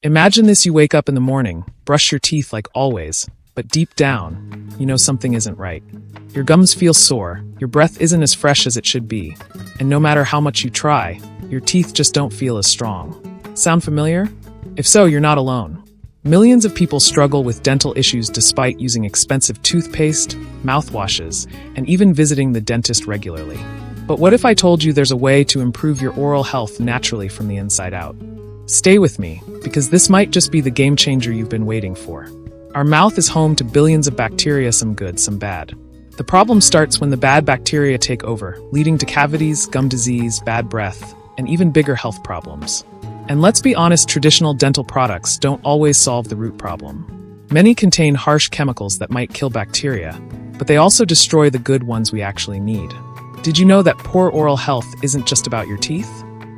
Imagine this: you wake up in the morning, brush your teeth like always, but deep down, you know something isn't right. Your gums feel sore, your breath isn't as fresh as it should be, and no matter how much you try, your teeth just don't feel as strong. Sound familiar? If so, you're not alone. Millions of people struggle with dental issues despite using expensive toothpaste, mouthwashes, and even visiting the dentist regularly. But what if I told you there's a way to improve your oral health naturally from the inside out? Stay with me, because this might just be the game changer you've been waiting for. Our mouth is home to billions of bacteria, some good, some bad. The problem starts when the bad bacteria take over, leading to cavities, gum disease, bad breath, and even bigger health problems. And let's be honest, traditional dental products don't always solve the root problem. Many contain harsh chemicals that might kill bacteria, but they also destroy the good ones we actually need. Did you know that poor oral health isn't just about your teeth?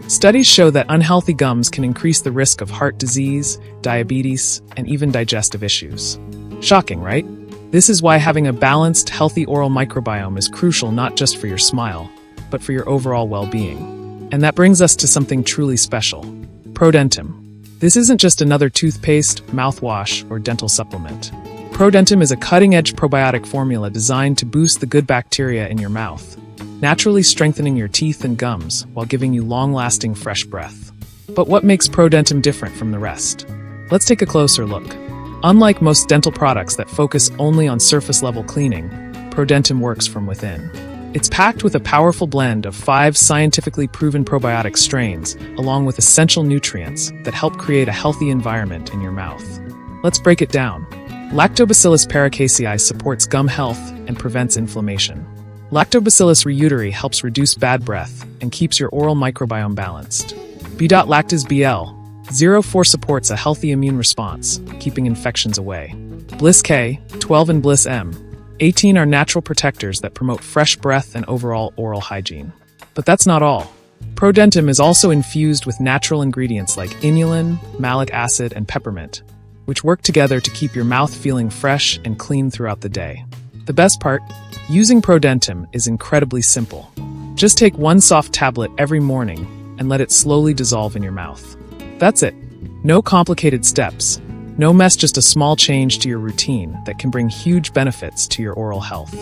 Studies show that unhealthy gums can increase the risk of heart disease, diabetes, and even digestive issues. Shocking, right? This is why having a balanced, healthy oral microbiome is crucial, not just for your smile, but for your overall well-being. And that brings us to something truly special: ProDentim. This isn't just another toothpaste, mouthwash, or dental supplement. ProDentim is a cutting-edge probiotic formula designed to boost the good bacteria in your mouth, naturally strengthening your teeth and gums while giving you long-lasting fresh breath. But what makes ProDentim different from the rest? Let's take a closer look. Unlike most dental products that focus only on surface-level cleaning, ProDentim works from within. It's packed with a powerful blend of 5 scientifically proven probiotic strains, along with essential nutrients that help create a healthy environment in your mouth. Let's break it down. Lactobacillus paracasei supports gum health and prevents inflammation. Lactobacillus reuteri helps reduce bad breath and keeps your oral microbiome balanced. B.lactis BL04 supports a healthy immune response, keeping infections away. Bliss K12 and Bliss M18 are natural protectors that promote fresh breath and overall oral hygiene. But that's not all. ProDentim is also infused with natural ingredients like inulin, malic acid, and peppermint, which work together to keep your mouth feeling fresh and clean throughout the day. The best part? Using ProDentim is incredibly simple. Just take one soft tablet every morning and let it slowly dissolve in your mouth. That's it. No complicated steps. No mess, just a small change to your routine that can bring huge benefits to your oral health.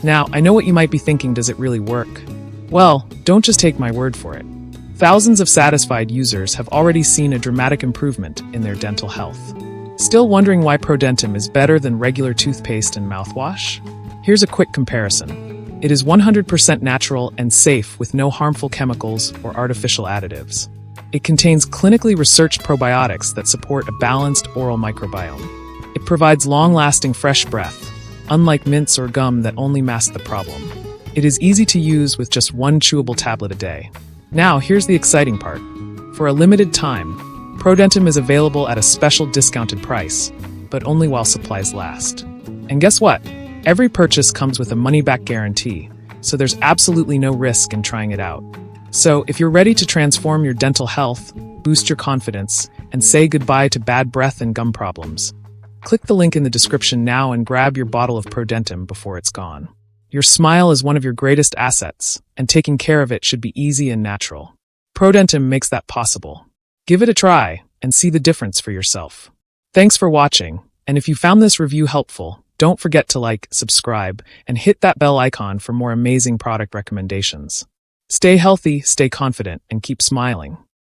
Now, I know what you might be thinking: does it really work? Well, don't just take my word for it. Thousands of satisfied users have already seen a dramatic improvement in their dental health. Still wondering why ProDentim is better than regular toothpaste and mouthwash? Here's a quick comparison. It is 100% natural and safe with no harmful chemicals or artificial additives. It contains clinically researched probiotics that support a balanced oral microbiome. It provides long-lasting fresh breath, unlike mints or gum that only mask the problem. It is easy to use with just one chewable tablet a day. Now, here's the exciting part. For a limited time, ProDentim is available at a special discounted price, but only while supplies last. And guess what? Every purchase comes with a money-back guarantee, so there's absolutely no risk in trying it out. So, if you're ready to transform your dental health, boost your confidence, and say goodbye to bad breath and gum problems, click the link in the description now and grab your bottle of ProDentim before it's gone. Your smile is one of your greatest assets, and taking care of it should be easy and natural. ProDentim makes that possible. Give it a try and see the difference for yourself. Thanks for watching, and if you found this review helpful, don't forget to like, subscribe, and hit that bell icon for more amazing product recommendations. Stay healthy, stay confident, and keep smiling.